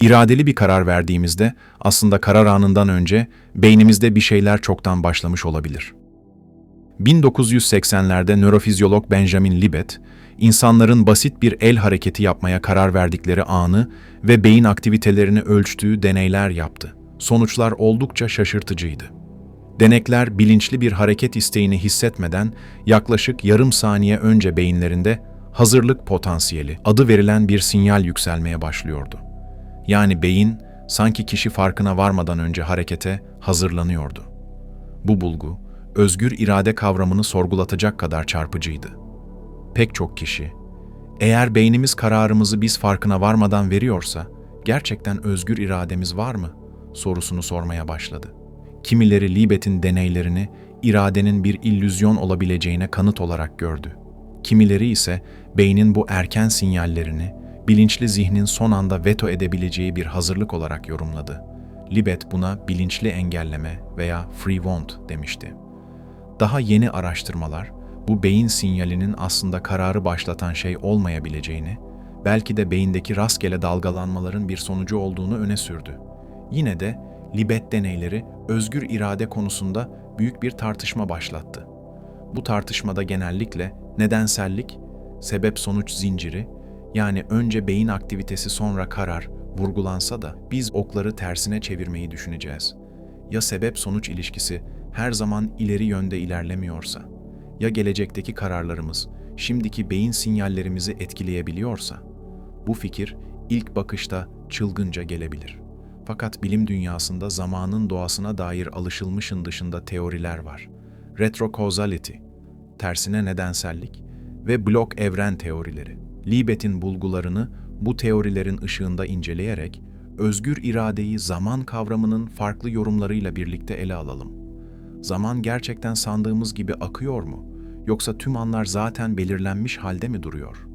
İradeli bir karar verdiğimizde aslında karar anından önce beynimizde bir şeyler çoktan başlamış olabilir. 1980'lerde nörofizyolog Benjamin Libet, insanların basit bir el hareketi yapmaya karar verdikleri anı ve beyin aktivitelerini ölçtüğü deneyler yaptı. Sonuçlar oldukça şaşırtıcıydı. Denekler bilinçli bir hareket isteğini hissetmeden yaklaşık yarım saniye önce beyinlerinde hazırlık potansiyeli adı verilen bir sinyal yükselmeye başlıyordu. Yani beyin sanki kişi farkına varmadan önce harekete hazırlanıyordu. Bu bulgu, özgür irade kavramını sorgulatacak kadar çarpıcıydı. Pek çok kişi, eğer beynimiz kararımızı biz farkına varmadan veriyorsa, gerçekten özgür irademiz var mı sorusunu sormaya başladı. Kimileri Libet'in deneylerini iradenin bir illüzyon olabileceğine kanıt olarak gördü. Kimileri ise beynin bu erken sinyallerini bilinçli zihnin son anda veto edebileceği bir hazırlık olarak yorumladı. Libet buna bilinçli engelleme veya free want demişti. Daha yeni araştırmalar, bu beyin sinyalinin aslında kararı başlatan şey olmayabileceğini, belki de beyindeki rastgele dalgalanmaların bir sonucu olduğunu öne sürdü. Yine de Libet deneyleri özgür irade konusunda büyük bir tartışma başlattı. Bu tartışmada genellikle nedensellik, sebep-sonuç zinciri, yani önce beyin aktivitesi sonra karar vurgulansa da biz okları tersine çevirmeyi düşüneceğiz. Ya sebep-sonuç ilişkisi her zaman ileri yönde ilerlemiyorsa, ya gelecekteki kararlarımız şimdiki beyin sinyallerimizi etkileyebiliyorsa, bu fikir ilk bakışta çılgınca gelebilir. Fakat bilim dünyasında zamanın doğasına dair alışılmışın dışında teoriler var. Retrocausality, tersine nedensellik ve blok evren teorileri. Libet'in bulgularını bu teorilerin ışığında inceleyerek özgür iradeyi zaman kavramının farklı yorumlarıyla birlikte ele alalım. Zaman gerçekten sandığımız gibi akıyor mu? Yoksa tüm anlar zaten belirlenmiş halde mi duruyor?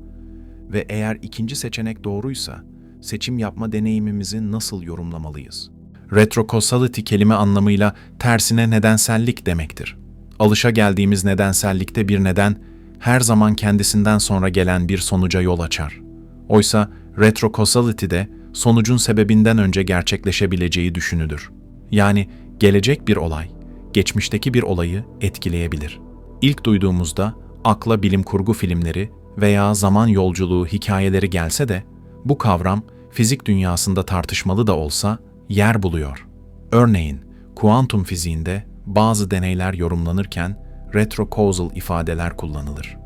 Ve eğer ikinci seçenek doğruysa, seçim yapma deneyimimizi nasıl yorumlamalıyız? Retrocausality kelime anlamıyla tersine nedensellik demektir. Alışageldiğimiz nedensellikte bir neden, her zaman kendisinden sonra gelen bir sonuca yol açar. Oysa retrocausality'de sonucun sebebinden önce gerçekleşebileceği düşünülür. Yani gelecek bir olay, geçmişteki bir olayı etkileyebilir. İlk duyduğumuzda akla bilim kurgu filmleri veya zaman yolculuğu hikayeleri gelse de bu kavram fizik dünyasında tartışmalı da olsa yer buluyor. Örneğin kuantum fiziğinde bazı deneyler yorumlanırken retrocausal ifadeler kullanılır.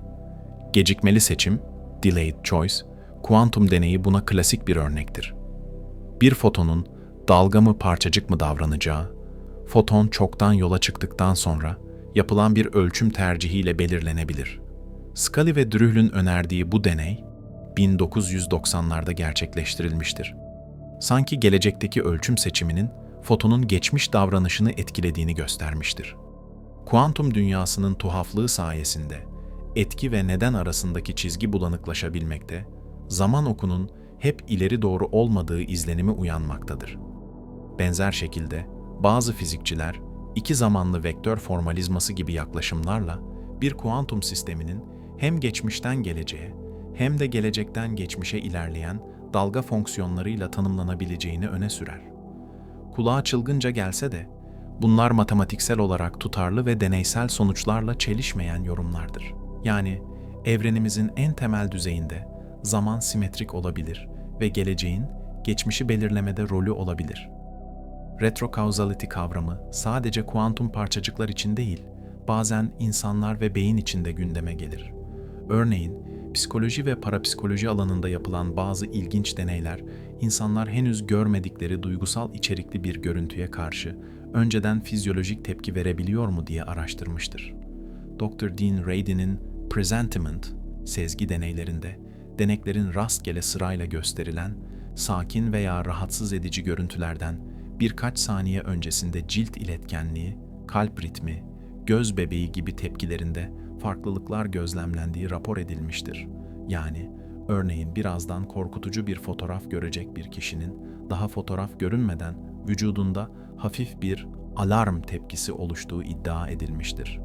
Gecikmeli seçim, delayed choice, kuantum deneyi buna klasik bir örnektir. Bir fotonun dalga mı parçacık mı davranacağı, foton çoktan yola çıktıktan sonra yapılan bir ölçüm tercihiyle belirlenebilir. Scully ve Drühl'ün önerdiği bu deney, 1990'larda gerçekleştirilmiştir. Sanki gelecekteki ölçüm seçiminin fotonun geçmiş davranışını etkilediğini göstermiştir. Kuantum dünyasının tuhaflığı sayesinde etki ve neden arasındaki çizgi bulanıklaşabilmekte, zaman okunun hep ileri doğru olmadığı izlenimi uyanmaktadır. Benzer şekilde bazı fizikçiler iki zamanlı vektör formalizması gibi yaklaşımlarla bir kuantum sisteminin hem geçmişten geleceğe hem de gelecekten geçmişe ilerleyen dalga fonksiyonlarıyla tanımlanabileceğini öne sürer. Kulağa çılgınca gelse de bunlar matematiksel olarak tutarlı ve deneysel sonuçlarla çelişmeyen yorumlardır. Yani evrenimizin en temel düzeyinde zaman simetrik olabilir ve geleceğin geçmişi belirlemede rolü olabilir. Retrocausality kavramı sadece kuantum parçacıklar için değil, bazen insanlar ve beyin için de gündeme gelir. Örneğin, psikoloji ve parapsikoloji alanında yapılan bazı ilginç deneyler, insanlar henüz görmedikleri duygusal içerikli bir görüntüye karşı önceden fizyolojik tepki verebiliyor mu diye araştırmıştır. Dr. Dean Radin'in Presentiment, sezgi deneylerinde, deneklerin rastgele sırayla gösterilen, sakin veya rahatsız edici görüntülerden birkaç saniye öncesinde cilt iletkenliği, kalp ritmi, göz bebeği gibi tepkilerinde farklılıklar gözlemlendiği rapor edilmiştir. Yani, örneğin birazdan korkutucu bir fotoğraf görecek bir kişinin daha fotoğraf görünmeden vücudunda hafif bir alarm tepkisi oluştuğu iddia edilmiştir.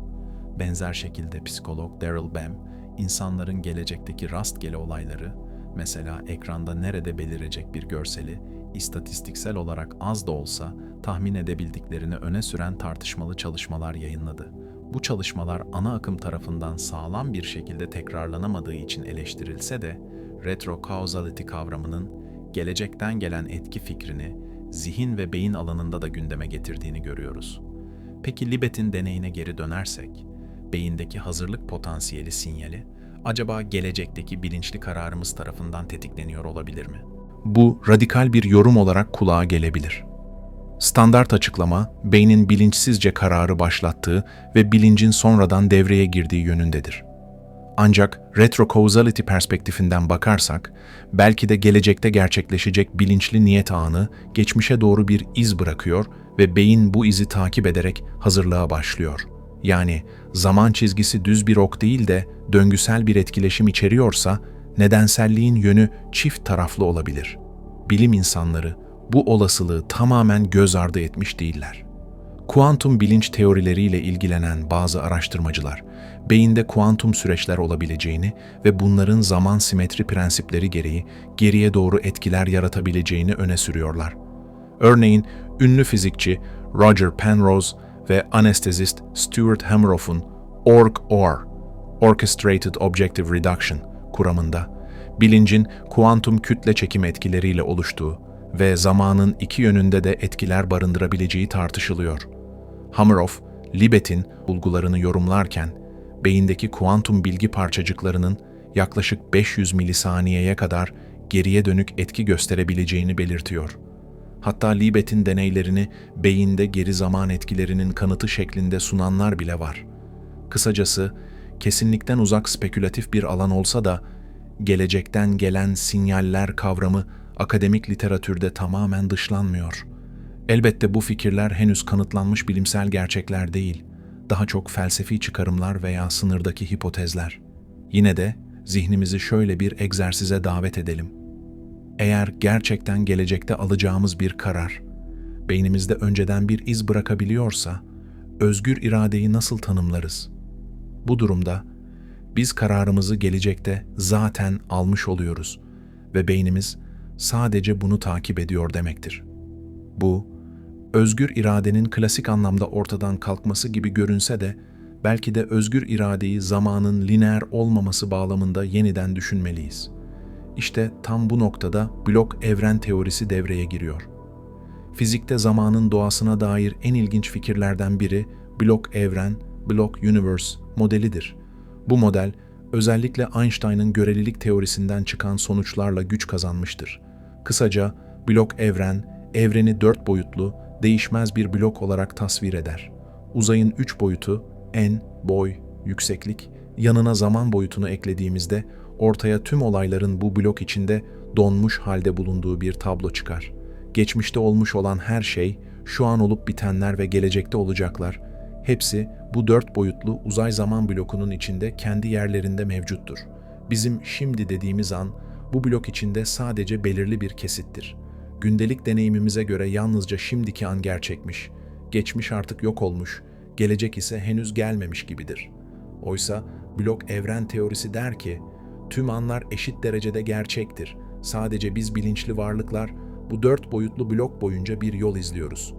Benzer şekilde psikolog Daryl Bem, insanların gelecekteki rastgele olayları Mesela ekranda nerede belirecek bir görseli, istatistiksel olarak az da olsa tahmin edebildiklerini öne süren tartışmalı çalışmalar yayınladı. Bu çalışmalar ana akım tarafından sağlam bir şekilde tekrarlanamadığı için eleştirilse de, retro-causality kavramının gelecekten gelen etki fikrini zihin ve beyin alanında da gündeme getirdiğini görüyoruz. Peki Libet'in deneyine geri dönersek, beyindeki hazırlık potansiyeli sinyali acaba gelecekteki bilinçli kararımız tarafından tetikleniyor olabilir mi? Bu radikal bir yorum olarak kulağa gelebilir. Standart açıklama, beynin bilinçsizce kararı başlattığı ve bilincin sonradan devreye girdiği yönündedir. Ancak retro-causality perspektifinden bakarsak, belki de gelecekte gerçekleşecek bilinçli niyet anı geçmişe doğru bir iz bırakıyor ve beyin bu izi takip ederek hazırlığa başlıyor. Yani zaman çizgisi düz bir ok değil de döngüsel bir etkileşim içeriyorsa, nedenselliğin yönü çift taraflı olabilir. Bilim insanları bu olasılığı tamamen göz ardı etmiş değiller. Kuantum bilinç teorileriyle ilgilenen bazı araştırmacılar, beyinde kuantum süreçler olabileceğini ve bunların zaman simetri prensipleri gereği geriye doğru etkiler yaratabileceğini öne sürüyorlar. Örneğin, ünlü fizikçi Roger Penrose ve anestezist Stuart Hameroff'un ORC-OR, Orchestrated Objective Reduction kuramında, bilincin kuantum kütle çekim etkileriyle oluştuğu ve zamanın iki yönünde de etkiler barındırabileceği tartışılıyor. Hameroff, Libet'in bulgularını yorumlarken, beyindeki kuantum bilgi parçacıklarının yaklaşık 500 milisaniyeye kadar geriye dönük etki gösterebileceğini belirtiyor. Hatta Libet'in deneylerini beyinde geri zaman etkilerinin kanıtı şeklinde sunanlar bile var. Kısacası, kesinlikten uzak spekülatif bir alan olsa da, gelecekten gelen sinyaller kavramı akademik literatürde tamamen dışlanmıyor. Elbette bu fikirler henüz kanıtlanmış bilimsel gerçekler değil, daha çok felsefi çıkarımlar veya sınırdaki hipotezler. Yine de zihnimizi şöyle bir egzersize davet edelim. Eğer gerçekten gelecekte alacağımız bir karar, beynimizde önceden bir iz bırakabiliyorsa, özgür iradeyi nasıl tanımlarız? Bu durumda, biz kararımızı gelecekte zaten almış oluyoruz ve beynimiz sadece bunu takip ediyor demektir. Bu, özgür iradenin klasik anlamda ortadan kalkması gibi görünse de, belki de özgür iradeyi zamanın lineer olmaması bağlamında yeniden düşünmeliyiz. İşte tam bu noktada blok evren teorisi devreye giriyor. Fizikte zamanın doğasına dair en ilginç fikirlerden biri blok evren, block universe modelidir. Bu model, özellikle Einstein'ın görelilik teorisinden çıkan sonuçlarla güç kazanmıştır. Kısaca, blok evren, evreni 4 boyutlu, değişmez bir blok olarak tasvir eder. Uzayın 3 boyutu, en, boy, yükseklik, yanına zaman boyutunu eklediğimizde ortaya tüm olayların bu blok içinde donmuş halde bulunduğu bir tablo çıkar. Geçmişte olmuş olan her şey, şu an olup bitenler ve gelecekte olacaklar, hepsi bu 4 boyutlu uzay zaman blokunun içinde kendi yerlerinde mevcuttur. Bizim şimdi dediğimiz an, bu blok içinde sadece belirli bir kesittir. Gündelik deneyimimize göre yalnızca şimdiki an gerçekmiş, geçmiş artık yok olmuş, gelecek ise henüz gelmemiş gibidir. Oysa blok evren teorisi der ki, tüm anlar eşit derecede gerçektir. Sadece biz bilinçli varlıklar bu 4 boyutlu blok boyunca bir yol izliyoruz.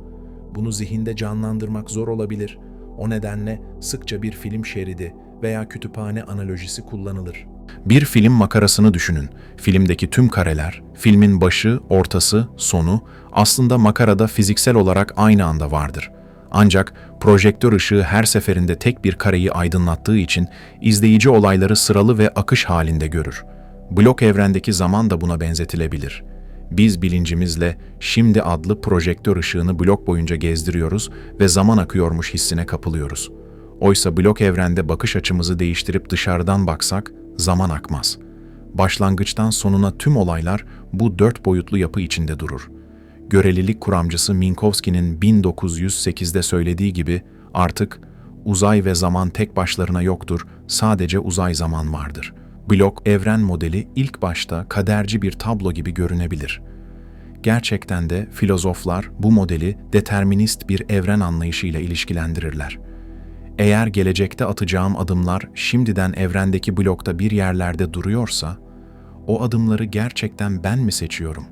Bunu zihinde canlandırmak zor olabilir. O nedenle sıkça bir film şeridi veya kütüphane analojisi kullanılır. Bir film makarasını düşünün. Filmdeki tüm kareler, filmin başı, ortası, sonu aslında makarada fiziksel olarak aynı anda vardır. Ancak projektör ışığı her seferinde tek bir kareyi aydınlattığı için izleyici olayları sıralı ve akış halinde görür. Blok evrendeki zaman da buna benzetilebilir. Biz bilincimizle şimdi adlı projektör ışığını blok boyunca gezdiriyoruz ve zaman akıyormuş hissine kapılıyoruz. Oysa blok evrende bakış açımızı değiştirip dışarıdan baksak zaman akmaz. Başlangıçtan sonuna tüm olaylar bu 4 boyutlu yapı içinde durur. Görelilik kuramcısı Minkowski'nin 1908'de söylediği gibi artık uzay ve zaman tek başlarına yoktur, sadece uzay zaman vardır. Blok evren modeli ilk başta kaderci bir tablo gibi görünebilir. Gerçekten de filozoflar bu modeli determinist bir evren anlayışıyla ilişkilendirirler. Eğer gelecekte atacağım adımlar şimdiden evrendeki blokta bir yerlerde duruyorsa, O adımları gerçekten ben mi seçiyorum?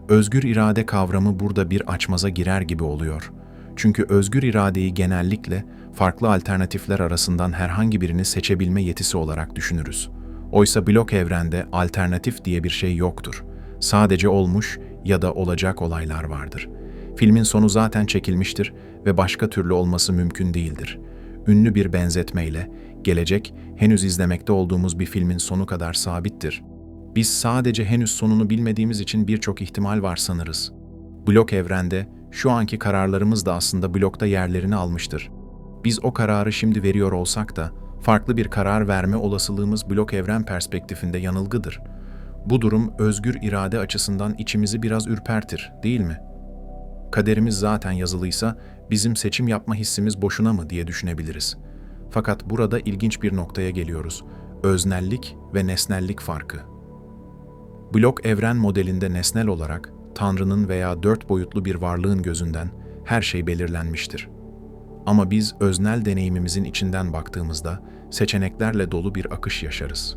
Özgür irade kavramı burada bir açmaza girer gibi oluyor. Çünkü özgür iradeyi genellikle farklı alternatifler arasından herhangi birini seçebilme yetisi olarak düşünürüz. Oysa blok evrende alternatif diye bir şey yoktur. Sadece olmuş ya da olacak olaylar vardır. Filmin sonu zaten çekilmiştir ve başka türlü olması mümkün değildir. Ünlü bir benzetmeyle, gelecek henüz izlemekte olduğumuz bir filmin sonu kadar sabittir. Biz sadece henüz sonunu bilmediğimiz için birçok ihtimal var sanırız. Blok evrende şu anki kararlarımız da aslında blokta yerlerini almıştır. Biz o kararı şimdi veriyor olsak da farklı bir karar verme olasılığımız blok evren perspektifinde yanılgıdır. Bu durum özgür irade açısından içimizi biraz ürpertir, değil mi? Kaderimiz zaten yazılıysa bizim seçim yapma hissimiz boşuna mı diye düşünebiliriz. Fakat burada ilginç bir noktaya geliyoruz. Öznellik ve nesnellik farkı. Blok evren modelinde nesnel olarak Tanrı'nın veya dört boyutlu bir varlığın gözünden her şey belirlenmiştir. Ama biz öznel deneyimimizin içinden baktığımızda seçeneklerle dolu bir akış yaşarız.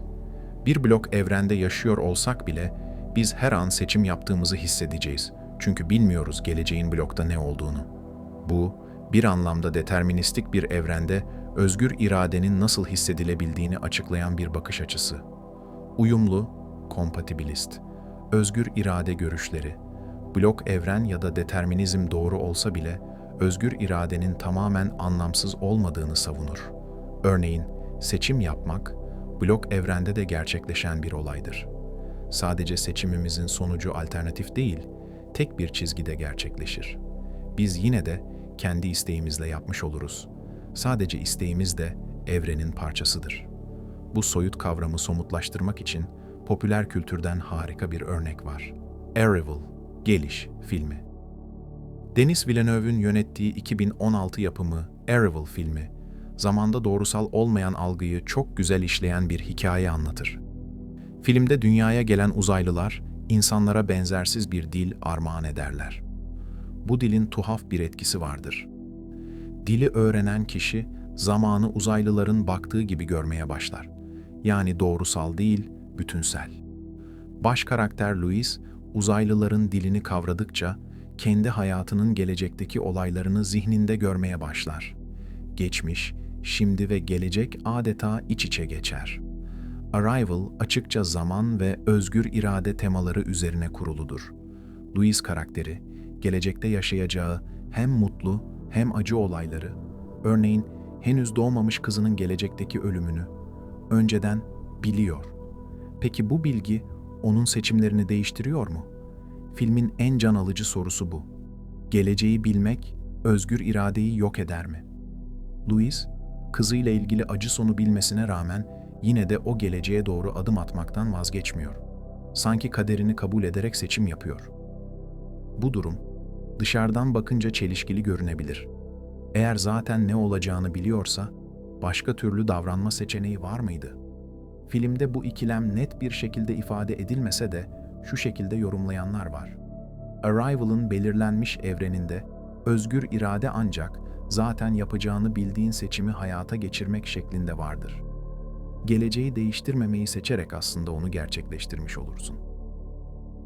Bir blok evrende yaşıyor olsak bile biz her an seçim yaptığımızı hissedeceğiz. Çünkü bilmiyoruz geleceğin blokta ne olduğunu. Bu, bir anlamda deterministik bir evrende özgür iradenin nasıl hissedilebildiğini açıklayan bir bakış açısı. Uyumlu, kompatibilist, özgür irade görüşleri, blok evren ya da determinizm doğru olsa bile özgür iradenin tamamen anlamsız olmadığını savunur. Örneğin, seçim yapmak, blok evrende de gerçekleşen bir olaydır. Sadece seçimimizin sonucu alternatif değil, tek bir çizgide gerçekleşir. Biz yine de kendi isteğimizle yapmış oluruz. Sadece isteğimiz de evrenin parçasıdır. Bu soyut kavramı somutlaştırmak için popüler kültürden harika bir örnek var. Arrival, Geliş filmi. Denis Villeneuve'ün yönettiği 2016 yapımı Arrival filmi, zamanda doğrusal olmayan algıyı çok güzel işleyen bir hikaye anlatır. Filmde dünyaya gelen uzaylılar, insanlara benzersiz bir dil armağan ederler. Bu dilin tuhaf bir etkisi vardır. Dili öğrenen kişi, zamanı uzaylıların baktığı gibi görmeye başlar. Yani doğrusal değil, bütünsel. Baş karakter Louis, uzaylıların dilini kavradıkça, kendi hayatının gelecekteki olaylarını zihninde görmeye başlar. Geçmiş, şimdi ve gelecek adeta iç içe geçer. Arrival açıkça zaman ve özgür irade temaları üzerine kuruludur. Louis karakteri, gelecekte yaşayacağı hem mutlu hem acı olayları, örneğin henüz doğmamış kızının gelecekteki ölümünü, önceden biliyor. Peki bu bilgi onun seçimlerini değiştiriyor mu? Filmin en can alıcı sorusu bu. Geleceği bilmek, özgür iradeyi yok eder mi? Louis, kızıyla ilgili acı sonu bilmesine rağmen yine de o geleceğe doğru adım atmaktan vazgeçmiyor. Sanki kaderini kabul ederek seçim yapıyor. Bu durum, dışarıdan bakınca çelişkili görünebilir. Eğer zaten ne olacağını biliyorsa, başka türlü davranma seçeneği var mıydı? Filmde bu ikilem net bir şekilde ifade edilmese de şu şekilde yorumlayanlar var. Arrival'ın belirlenmiş evreninde özgür irade ancak zaten yapacağını bildiğin seçimi hayata geçirmek şeklinde vardır. Geleceği değiştirmemeyi seçerek aslında onu gerçekleştirmiş olursun.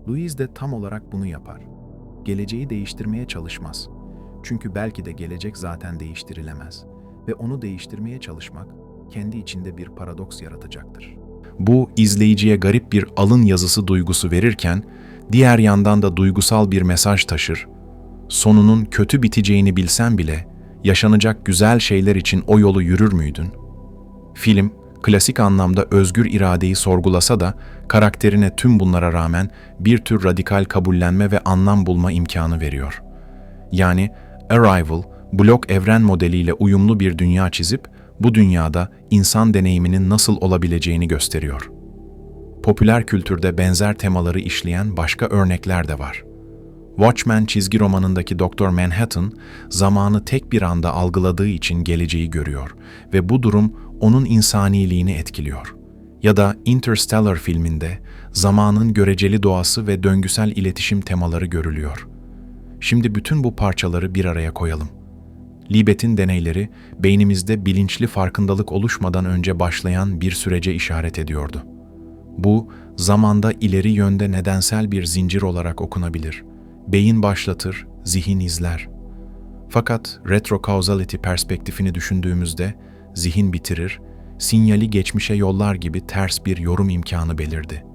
Louis de tam olarak bunu yapar. Geleceği değiştirmeye çalışmaz. Çünkü belki de gelecek zaten değiştirilemez ve onu değiştirmeye çalışmak kendi içinde bir paradoks yaratacaktır. Bu izleyiciye garip bir alın yazısı duygusu verirken diğer yandan da duygusal bir mesaj taşır. Sonunun kötü biteceğini bilsen bile yaşanacak güzel şeyler için o yolu yürür müydün? Film, klasik anlamda özgür iradeyi sorgulasa da karakterine tüm bunlara rağmen bir tür radikal kabullenme ve anlam bulma imkanı veriyor. Yani Arrival, blok evren modeliyle uyumlu bir dünya çizip bu dünyada insan deneyiminin nasıl olabileceğini gösteriyor. Popüler kültürde benzer temaları işleyen başka örnekler de var. Watchmen çizgi romanındaki Doktor Manhattan, zamanı tek bir anda algıladığı için geleceği görüyor ve bu durum onun insaniliğini etkiliyor. Ya da Interstellar filminde zamanın göreceli doğası ve döngüsel iletişim temaları görülüyor. Şimdi bütün bu parçaları bir araya koyalım. Libet'in deneyleri beynimizde bilinçli farkındalık oluşmadan önce başlayan bir sürece işaret ediyordu. Bu, zamanda ileri yönde nedensel bir zincir olarak okunabilir. Beyin başlatır, zihin izler. Fakat retrocausality perspektifini düşündüğümüzde zihin bitirir, sinyali geçmişe yollar gibi ters bir yorum imkanı belirdi.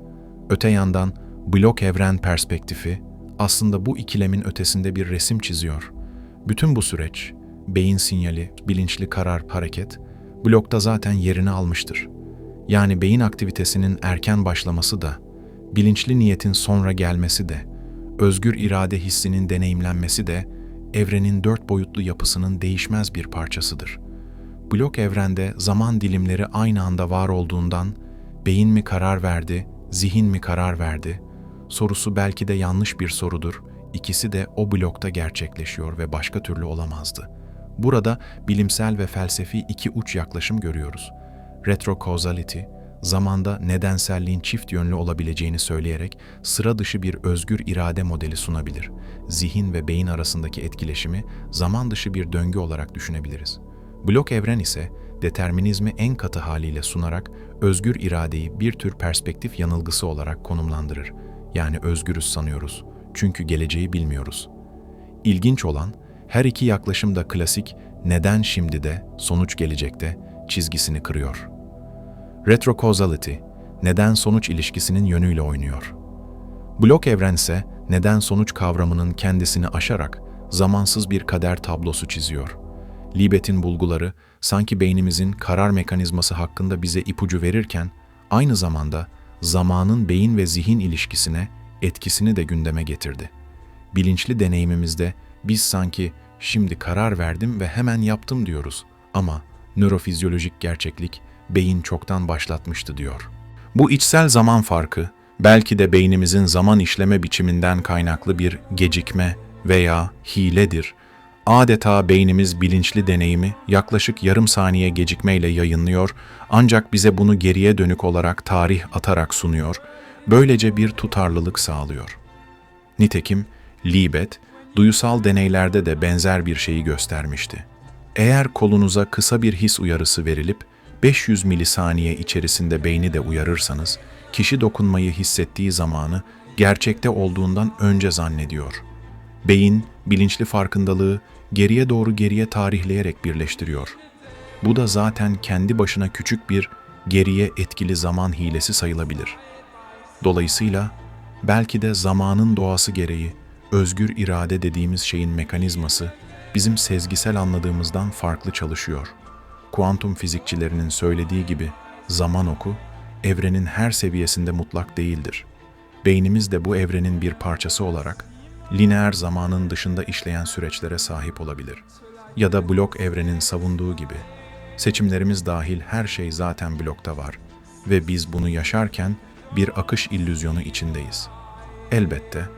Öte yandan blok evren perspektifi aslında bu ikilemin ötesinde bir resim çiziyor. Bütün bu süreç, beyin sinyali, bilinçli karar, hareket, blokta zaten yerini almıştır. Yani beyin aktivitesinin erken başlaması da, bilinçli niyetin sonra gelmesi de, özgür irade hissinin deneyimlenmesi de, evrenin dört boyutlu yapısının değişmez bir parçasıdır. Blok evrende zaman dilimleri aynı anda var olduğundan, beyin mi karar verdi, zihin mi karar verdi? Sorusu belki de yanlış bir sorudur. İkisi de o blokta gerçekleşiyor ve başka türlü olamazdı. Burada bilimsel ve felsefi iki uç yaklaşım görüyoruz. Retrocausality, zamanda nedenselliğin çift yönlü olabileceğini söyleyerek sıra dışı bir özgür irade modeli sunabilir. Zihin ve beyin arasındaki etkileşimi zaman dışı bir döngü olarak düşünebiliriz. Blok evren ise determinizmi en katı haliyle sunarak özgür iradeyi bir tür perspektif yanılgısı olarak konumlandırır. Yani özgürüz sanıyoruz. Çünkü geleceği bilmiyoruz. İlginç olan, her iki yaklaşım da klasik neden şimdi de, sonuç gelecekte çizgisini kırıyor. Retrocausality, neden-sonuç ilişkisinin yönüyle oynuyor. Blok evren ise neden-sonuç kavramının kendisini aşarak zamansız bir kader tablosu çiziyor. Libet'in bulguları sanki beynimizin karar mekanizması hakkında bize ipucu verirken, aynı zamanda zamanın beyin ve zihin ilişkisine etkisini de gündeme getirdi. Bilinçli deneyimimizde biz sanki şimdi karar verdim ve hemen yaptım diyoruz ama nörofizyolojik gerçeklik beyin çoktan başlatmıştı diyor. Bu içsel zaman farkı belki de beynimizin zaman işleme biçiminden kaynaklı bir gecikme veya hiledir. Adeta beynimiz bilinçli deneyimi yaklaşık yarım saniye gecikmeyle yayınlıyor ancak bize bunu geriye dönük olarak tarih atarak sunuyor. Böylece bir tutarlılık sağlıyor. Nitekim Libet, duyusal deneylerde de benzer bir şeyi göstermişti. Eğer kolunuza kısa bir his uyarısı verilip 500 milisaniye içerisinde beyni de uyarırsanız, kişi dokunmayı hissettiği zamanı gerçekte olduğundan önce zannediyor. Beyin, bilinçli farkındalığı geriye tarihleyerek birleştiriyor. Bu da zaten kendi başına küçük bir geriye etkili zaman hilesi sayılabilir. Dolayısıyla belki de zamanın doğası gereği özgür irade dediğimiz şeyin mekanizması bizim sezgisel anladığımızdan farklı çalışıyor. Kuantum fizikçilerinin söylediği gibi zaman oku, evrenin her seviyesinde mutlak değildir. Beynimiz de bu evrenin bir parçası olarak lineer zamanın dışında işleyen süreçlere sahip olabilir. Ya da blok evrenin savunduğu gibi seçimlerimiz dahil her şey zaten blokta var ve biz bunu yaşarken bir akış illüzyonu içindeyiz. Elbette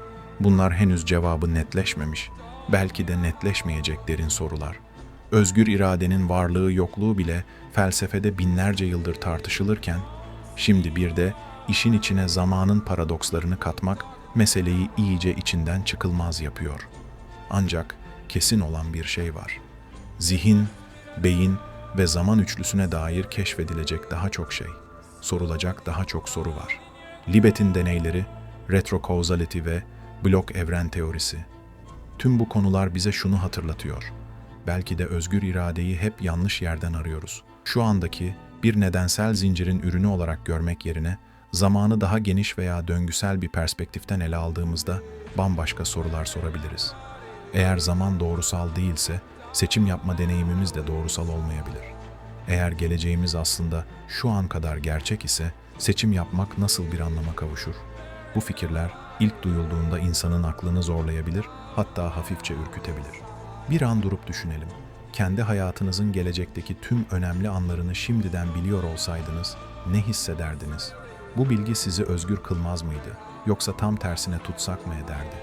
bunlar henüz cevabı netleşmemiş, belki de netleşmeyecek derin sorular. Özgür iradenin varlığı yokluğu bile felsefede binlerce yıldır tartışılırken, şimdi bir de işin içine zamanın paradokslarını katmak meseleyi iyice içinden çıkılmaz yapıyor. Ancak kesin olan bir şey var. Zihin, beyin ve zaman üçlüsüne dair keşfedilecek daha çok şey, sorulacak daha çok soru var. Libet'in deneyleri, retrocausality ve blok evren teorisi. Tüm bu konular bize şunu hatırlatıyor. Belki de özgür iradeyi hep yanlış yerden arıyoruz. Şu andaki bir nedensel zincirin ürünü olarak görmek yerine zamanı daha geniş veya döngüsel bir perspektiften ele aldığımızda bambaşka sorular sorabiliriz. Eğer zaman doğrusal değilse seçim yapma deneyimimiz de doğrusal olmayabilir. Eğer geleceğimiz aslında şu an kadar gerçek ise seçim yapmak nasıl bir anlama kavuşur? Bu fikirler ilk duyulduğunda insanın aklını zorlayabilir, hatta hafifçe ürkütebilir. Bir an durup düşünelim. Kendi hayatınızın gelecekteki tüm önemli anlarını şimdiden biliyor olsaydınız ne hissederdiniz? Bu bilgi sizi özgür kılmaz mıydı? Yoksa tam tersine tutsak mı ederdi?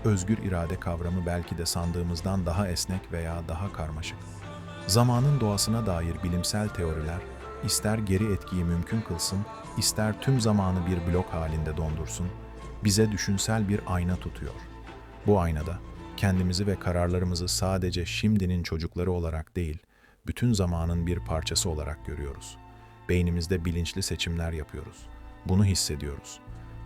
Özgür irade kavramı belki de sandığımızdan daha esnek veya daha karmaşık. Zamanın doğasına dair bilimsel teoriler, ister geri etkiyi mümkün kılsın, ister tüm zamanı bir blok halinde dondursun, bize düşünsel bir ayna tutuyor. Bu aynada kendimizi ve kararlarımızı sadece şimdinin çocukları olarak değil, bütün zamanın bir parçası olarak görüyoruz. Beynimizde bilinçli seçimler yapıyoruz. Bunu hissediyoruz.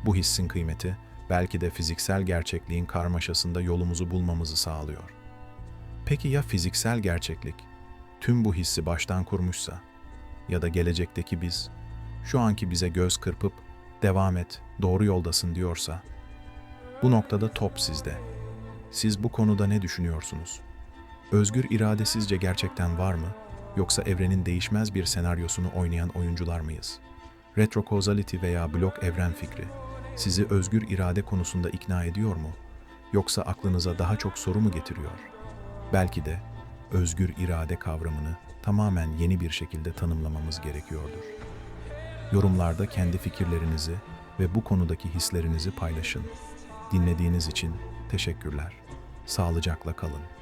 Bu hissin kıymeti belki de fiziksel gerçekliğin karmaşasında yolumuzu bulmamızı sağlıyor. Peki ya fiziksel gerçeklik tüm bu hissi baştan kurmuşsa ya da gelecekteki biz şu anki bize göz kırpıp devam et, doğru yoldasın diyorsa? Bu noktada top sizde. Siz bu konuda ne düşünüyorsunuz? Özgür irade sizce gerçekten var mı? Yoksa evrenin değişmez bir senaryosunu oynayan oyuncular mıyız? Retrocausality veya blok evren fikri sizi özgür irade konusunda ikna ediyor mu? Yoksa aklınıza daha çok soru mu getiriyor? Belki de özgür irade kavramını tamamen yeni bir şekilde tanımlamamız gerekiyordur. Yorumlarda kendi fikirlerinizi ve bu konudaki hislerinizi paylaşın. Dinlediğiniz için teşekkürler. Sağlıcakla kalın.